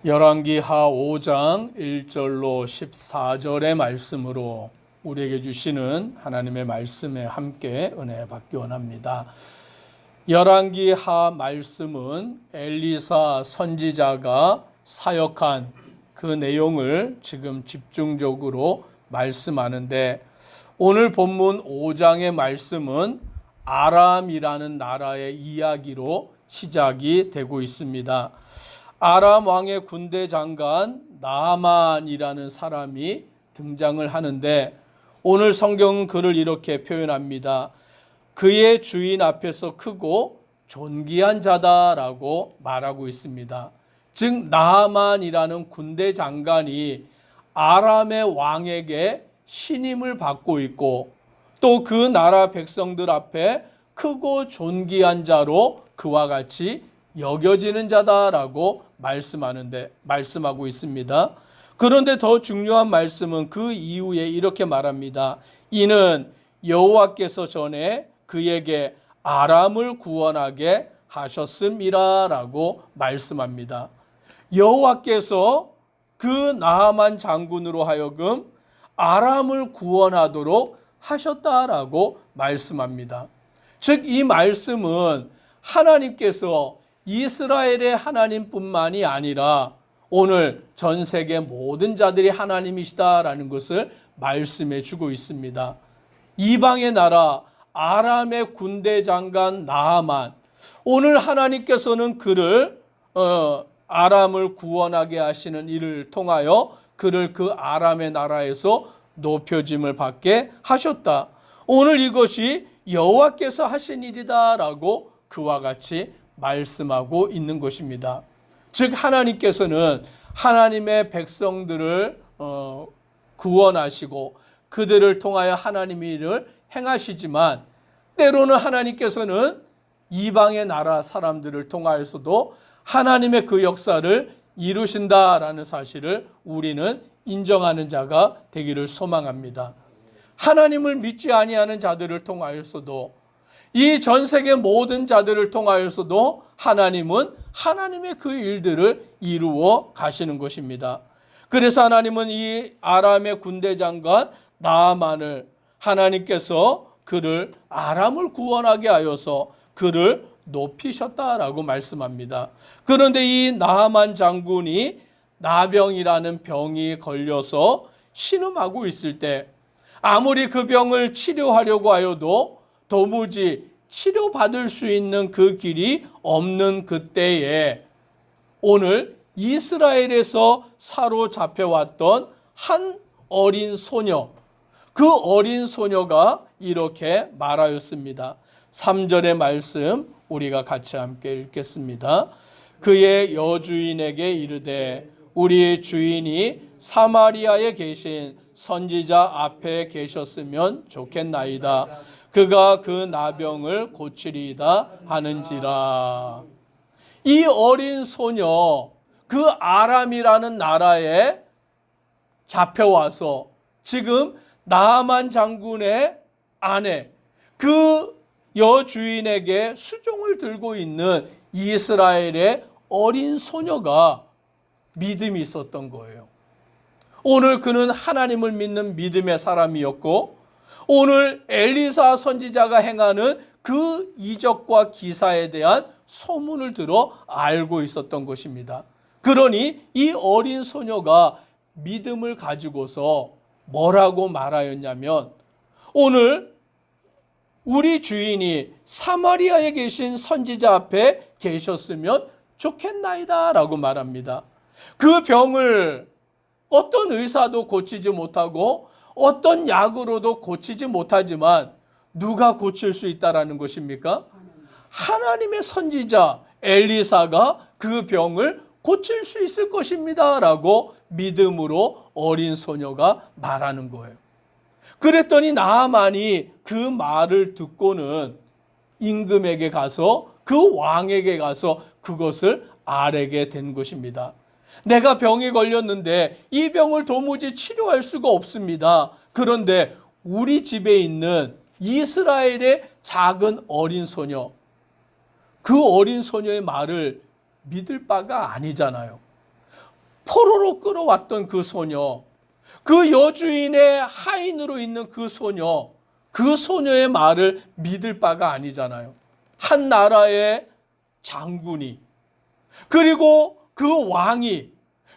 열왕기하 5장 1절로 14절의 말씀으로 우리에게 주시는 하나님의 말씀에 함께 은혜 받기 원합니다. 열왕기하 말씀은 엘리사 선지자가 사역한 그 내용을 지금 집중적으로 말씀하는데, 오늘 본문 5장의 말씀은 아람이라는 나라의 이야기로 시작이 되고 있습니다. 아람 왕의 군대 장관 나아만이라는 사람이 등장을 하는데, 오늘 성경은 그를 이렇게 표현합니다. 그의 주인 앞에서 크고 존귀한 자다라고 말하고 있습니다. 즉 나아만이라는 군대 장관이 아람의 왕에게 신임을 받고 있고, 또 그 나라 백성들 앞에 크고 존귀한 자로 그와 같이 여겨지는 자다라고 말씀하고 있습니다. 그런데 더 중요한 말씀은 그 이후에 이렇게 말합니다. 이는 여호와께서 전에 그에게 아람을 구원하게 하셨음이라라고 말씀합니다. 여호와께서 그 나아만 장군으로 하여금 아람을 구원하도록 하셨다라고 말씀합니다. 즉 이 말씀은 하나님께서 이스라엘의 하나님뿐만이 아니라 오늘 전 세계 모든 자들이 하나님이시다라는 것을 말씀해 주고 있습니다. 이방의 나라 아람의 군대 장관 나아만, 오늘 하나님께서는 그를 아람을 구원하게 하시는 일을 통하여 그를 그 아람의 나라에서 높여짐을 받게 하셨다. 오늘 이것이 여호와께서 하신 일이다라고 그와 같이 말씀하고 있는 것입니다. 즉 하나님께서는 하나님의 백성들을 구원하시고 그들을 통하여 하나님의 일을 행하시지만, 때로는 하나님께서는 이방의 나라 사람들을 통하여서도 하나님의 그 역사를 이루신다라는 사실을 우리는 인정하는 자가 되기를 소망합니다. 하나님을 믿지 아니하는 자들을 통하여서도, 이 전 세계 모든 자들을 통하여서도 하나님은 하나님의 그 일들을 이루어 가시는 것입니다. 그래서 하나님은 이 아람의 군대 장관 나아만을, 하나님께서 그를 아람을 구원하게 하여서 그를 높이셨다라고 말씀합니다. 그런데 이 나아만 장군이 나병이라는 병이 걸려서 신음하고 있을 때, 아무리 그 병을 치료하려고 하여도 도무지 치료받을 수 있는 그 길이 없는 그때에 오늘 이스라엘에서 사로잡혀왔던 한 어린 소녀, 그 어린 소녀가 이렇게 말하였습니다. 3절의 말씀 우리가 같이 함께 읽겠습니다. 그의 여주인에게 이르되 우리 주인이 사마리아에 계신 선지자 앞에 계셨으면 좋겠나이다. 그가 그 나병을 고치리이다 하는지라. 이 어린 소녀, 그 아람이라는 나라에 잡혀와서 지금 나아만 장군의 아내, 그 여주인에게 수종을 들고 있는 이스라엘의 어린 소녀가 믿음이 있었던 거예요. 오늘 그는 하나님을 믿는 믿음의 사람이었고, 오늘 엘리사 선지자가 행하는 그 이적과 기사에 대한 소문을 들어 알고 있었던 것입니다. 그러니 이 어린 소녀가 믿음을 가지고서 뭐라고 말하였냐면, 오늘 우리 주인이 사마리아에 계신 선지자 앞에 계셨으면 좋겠나이다 라고 말합니다. 그 병을 어떤 의사도 고치지 못하고 어떤 약으로도 고치지 못하지만 누가 고칠 수 있다라는 것입니까? 하나님의 선지자 엘리사가 그 병을 고칠 수 있을 것입니다 라고 믿음으로 어린 소녀가 말하는 거예요. 그랬더니 나아만이 그 말을 듣고는 임금에게 가서, 그 왕에게 가서 그것을 아뢰게 된 것입니다. 내가 병에 걸렸는데 이 병을 도무지 치료할 수가 없습니다. 그런데 우리 집에 있는 이스라엘의 작은 어린 소녀, 그 어린 소녀의 말을 믿을 바가 아니잖아요. 포로로 끌어왔던 그 소녀, 그 여주인의 하인으로 있는 그 소녀의 말을 믿을 바가 아니잖아요. 한 나라의 장군이, 그리고 그 왕이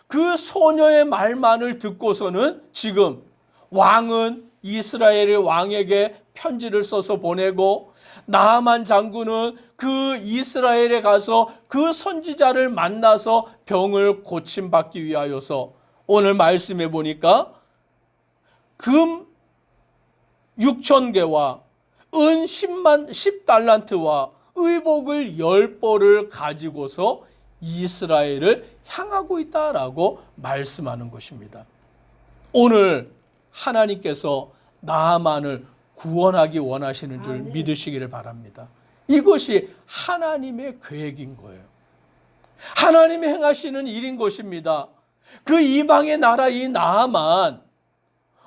그 소녀의 말만을 듣고서는 지금 왕은 이스라엘의 왕에게 편지를 써서 보내고, 나아만 장군은 그 이스라엘에 가서 그 선지자를 만나서 병을 고침받기 위하여서, 오늘 말씀해 보니까 금 6,000개와 은 10달란트와 의복을 10벌을 가지고서 이스라엘을 향하고 있다라고 말씀하는 것입니다. 오늘 하나님께서 나아만을 구원하기 원하시는 줄 믿으시기를 바랍니다. 이것이 하나님의 계획인 거예요. 하나님이 행하시는 일인 것입니다. 그 이방의 나라 이 나아만,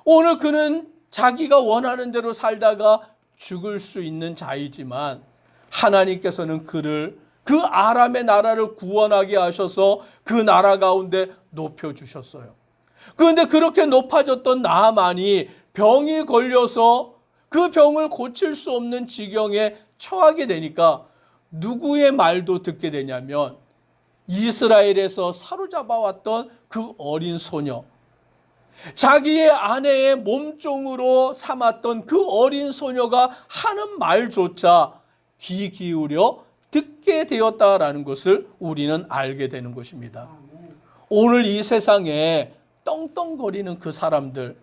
오늘 그는 자기가 원하는 대로 살다가 죽을 수 있는 자이지만 하나님께서는 그를 그 아람의 나라를 구원하게 하셔서 그 나라 가운데 높여주셨어요. 그런데 그렇게 높아졌던 나아만이 병이 걸려서 그 병을 고칠 수 없는 지경에 처하게 되니까 누구의 말도 듣게 되냐면 이스라엘에서 사로잡아 왔던 그 어린 소녀, 자기의 아내의 몸종으로 삼았던 그 어린 소녀가 하는 말조차 귀 기울여 듣게 되었다라는 것을 우리는 알게 되는 것입니다. 오늘 이 세상에 떵떵거리는 그 사람들,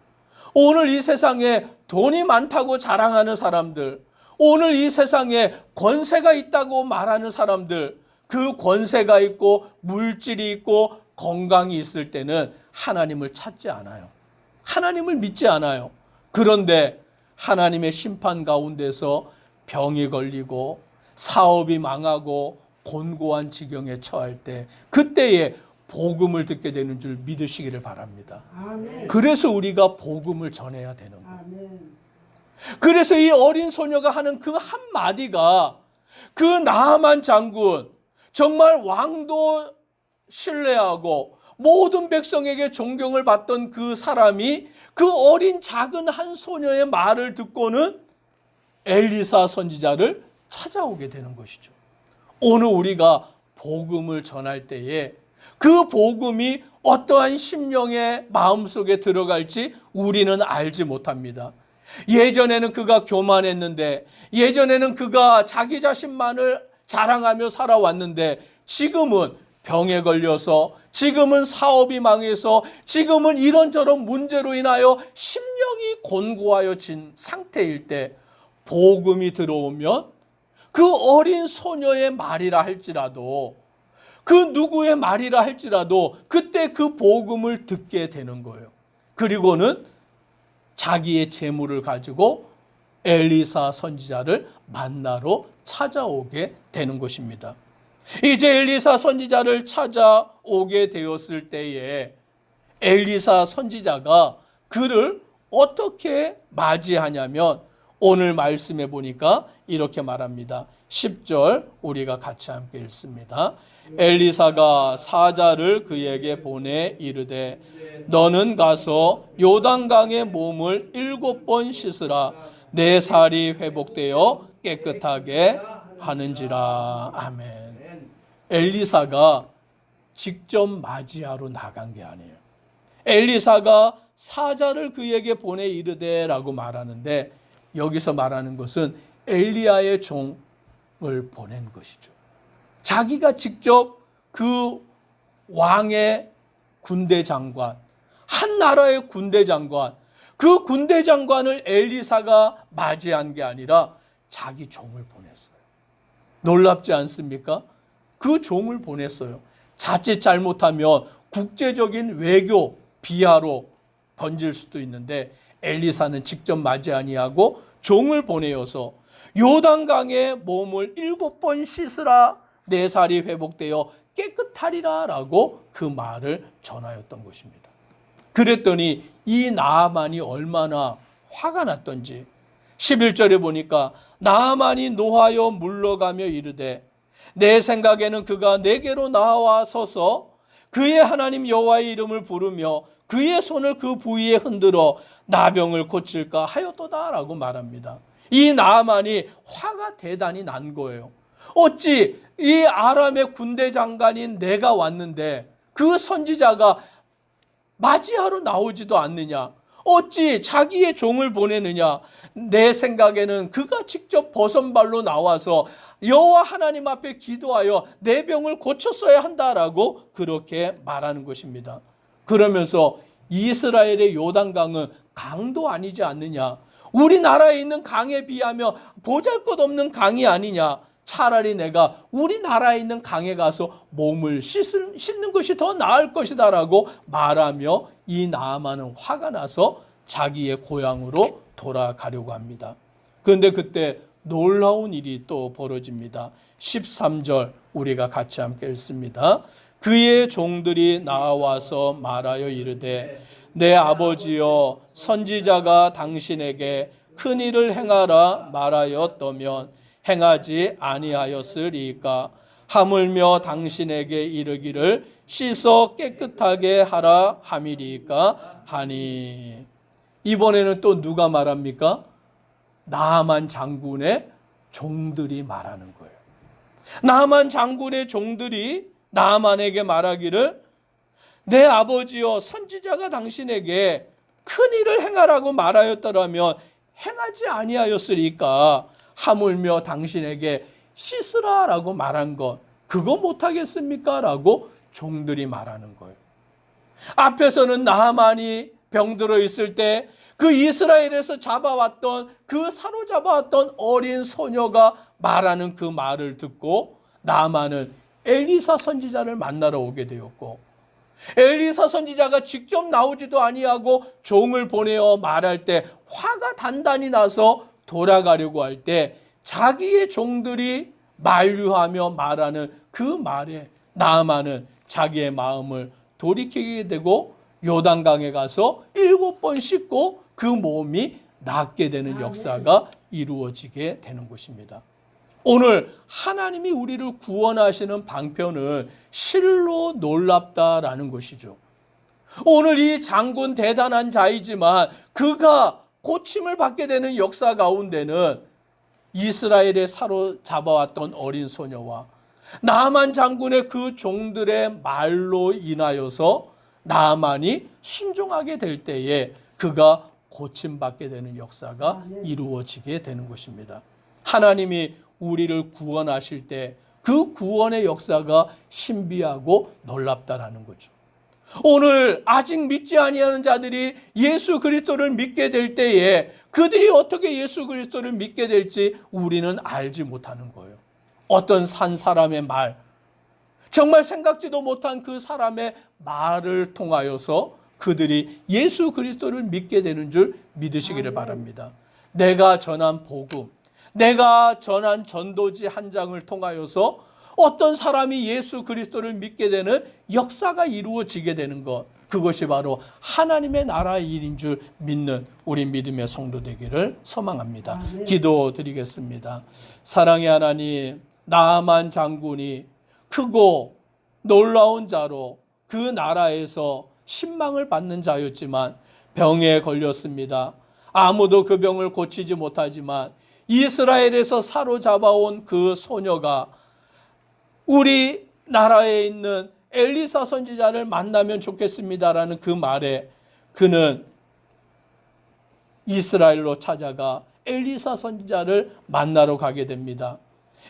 오늘 이 세상에 돈이 많다고 자랑하는 사람들, 오늘 이 세상에 권세가 있다고 말하는 사람들, 그 권세가 있고 물질이 있고 건강이 있을 때는 하나님을 찾지 않아요. 하나님을 믿지 않아요. 그런데 하나님의 심판 가운데서 병이 걸리고 사업이 망하고 곤고한 지경에 처할 때, 그때에 복음을 듣게 되는 줄 믿으시기를 바랍니다. 아멘. 그래서 우리가 복음을 전해야 되는 거예요. 아멘. 그래서 이 어린 소녀가 하는 그 한마디가 그 나아만 장군, 정말 왕도 신뢰하고 모든 백성에게 존경을 받던 그 사람이 그 어린 작은 한 소녀의 말을 듣고는 엘리사 선지자를 찾아오게 되는 것이죠. 오늘 우리가 복음을 전할 때에 그 복음이 어떠한 심령의 마음속에 들어갈지 우리는 알지 못합니다. 예전에는 그가 교만했는데, 예전에는 그가 자기 자신만을 자랑하며 살아왔는데, 지금은 병에 걸려서, 지금은 사업이 망해서, 지금은 이런저런 문제로 인하여 심령이 곤고하여진 상태일 때 복음이 들어오면 그 어린 소녀의 말이라 할지라도, 그 누구의 말이라 할지라도 그때 그 복음을 듣게 되는 거예요. 그리고는 자기의 재물을 가지고 엘리사 선지자를 만나러 찾아오게 되는 것입니다. 이제 엘리사 선지자를 찾아오게 되었을 때에 엘리사 선지자가 그를 어떻게 맞이하냐면, 오늘 말씀해 보니까 이렇게 말합니다. 10절 우리가 같이 함께 읽습니다. 엘리사가 사자를 그에게 보내 이르되 너는 가서 요단강의 몸을 7번 씻으라. 내 살이 회복되어 깨끗하게 하는지라. 아멘. 엘리사가 직접 맞이하러 나간 게 아니에요. 엘리사가 사자를 그에게 보내 이르되라고 말하는데, 여기서 말하는 것은 엘리야의 종을 보낸 것이죠. 자기가 직접 그 왕의 군대 장관, 한 나라의 군대 장관, 그 군대 장관을 엘리사가 맞이한 게 아니라 자기 종을 보냈어요. 놀랍지 않습니까? 그 종을 보냈어요. 자칫 잘못하면 국제적인 외교 비하로 번질 수도 있는데, 엘리사는 직접 맞이 아니하고 종을 보내어서 요단강에 몸을 7번 씻으라. 내 살이 회복되어 깨끗하리라 라고 그 말을 전하였던 것입니다. 그랬더니 이 나아만이 얼마나 화가 났던지 11절에 보니까 나아만이 노하여 물러가며 이르되 내 생각에는 그가 내게로 나와 서서 그의 하나님 여호와의 이름을 부르며 그의 손을 그 부위에 흔들어 나병을 고칠까 하였도다라고 말합니다. 이 나아만이 화가 대단히 난 거예요. 어찌 이 아람의 군대 장관인 내가 왔는데 그 선지자가 맞이하러 나오지도 않느냐? 어찌 자기의 종을 보내느냐? 내 생각에는 그가 직접 버선발로 나와서 여호와 하나님 앞에 기도하여 내 병을 고쳤어야 한다라고 그렇게 말하는 것입니다. 그러면서 이스라엘의 요단강은 강도 아니지 않느냐? 우리나라에 있는 강에 비하며 보잘것없는 강이 아니냐? 차라리 내가 우리나라에 있는 강에 가서 몸을 씻는 것이 더 나을 것이다라고 말하며 이 나아만은 화가 나서 자기의 고향으로 돌아가려고 합니다. 그런데 그때 놀라운 일이 또 벌어집니다. 13절 우리가 같이 함께 읽습니다. 그의 종들이 나와서 말하여 이르되 내 아버지여 선지자가 당신에게 큰 일을 행하라 말하였다면 행하지 아니하였으리까 하물며 당신에게 이르기를 씻어 깨끗하게 하라 함이리까 하니. 이번에는 또 누가 말합니까? 나아만 장군의 종들이 말하는 거예요. 나아만 장군의 종들이 나아만에게 말하기를 내 아버지여 선지자가 당신에게 큰 일을 행하라고 말하였더라면 행하지 아니하였으리까 하물며 당신에게 씻으라라고 말한 것 그거 못하겠습니까? 라고 종들이 말하는 거예요. 앞에서는 나아만이 병들어 있을 때 그 이스라엘에서 잡아왔던 그 사로잡아왔던 어린 소녀가 말하는 그 말을 듣고 나아만은 엘리사 선지자를 만나러 오게 되었고 엘리사 선지자가 직접 나오지도 아니하고 종을 보내어 말할 때 화가 단단히 나서 돌아가려고 할 때 자기의 종들이 만류하며 말하는 그 말에 나아만은 자기의 마음을 돌이키게 되고 요단강에 가서 7번 씻고 그 몸이 낫게 되는 역사가 이루어지게 되는 것입니다. 오늘 하나님이 우리를 구원하시는 방편은 실로 놀랍다라는 것이죠. 오늘 이 장군 대단한 자이지만 그가 고침을 받게 되는 역사 가운데는 이스라엘에 사로잡아왔던 어린 소녀와 나아만 장군의 그 종들의 말로 인하여서 나아만이 순종하게 될 때에 그가 고침받게 되는 역사가 이루어지게 되는 것입니다. 하나님이 우리를 구원하실 때 그 구원의 역사가 신비하고 놀랍다라는 거죠. 오늘 아직 믿지 아니하는 자들이 예수 그리스도를 믿게 될 때에 그들이 어떻게 예수 그리스도를 믿게 될지 우리는 알지 못하는 거예요. 어떤 한 사람의 말, 정말 생각지도 못한 그 사람의 말을 통하여서 그들이 예수 그리스도를 믿게 되는 줄 믿으시기를 바랍니다. 내가 전한 복음, 내가 전한 전도지 한 장을 통하여서 어떤 사람이 예수 그리스도를 믿게 되는 역사가 이루어지게 되는 것, 그것이 바로 하나님의 나라의 일인 줄 믿는 우리 믿음의 성도 되기를 소망합니다. 기도드리겠습니다. 사랑의 하나님, 나아만 장군이 크고 놀라운 자로 그 나라에서 신망을 받는 자였지만 병에 걸렸습니다. 아무도 그 병을 고치지 못하지만 이스라엘에서 사로잡아온 그 소녀가 우리 나라에 있는 엘리사 선지자를 만나면 좋겠습니다라는 그 말에 그는 이스라엘로 찾아가 엘리사 선지자를 만나러 가게 됩니다.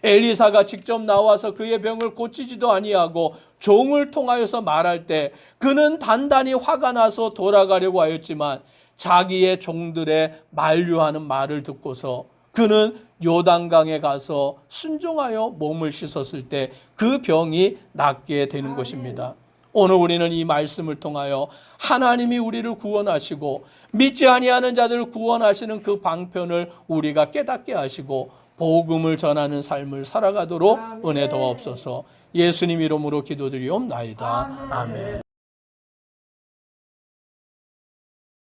엘리사가 직접 나와서 그의 병을 고치지도 아니하고 종을 통하여서 말할 때 그는 단단히 화가 나서 돌아가려고 하였지만 자기의 종들의 만류하는 말을 듣고서 그는 요단강에 가서 순종하여 몸을 씻었을 때 그 병이 낫게 되는 것입니다. 오늘 우리는 이 말씀을 통하여 하나님이 우리를 구원하시고 믿지 아니하는 자들을 구원하시는 그 방편을 우리가 깨닫게 하시고 복음을 전하는 삶을 살아가도록 은혜 더옵소서. 예수님 이름으로 기도드리옵나이다. 아멘.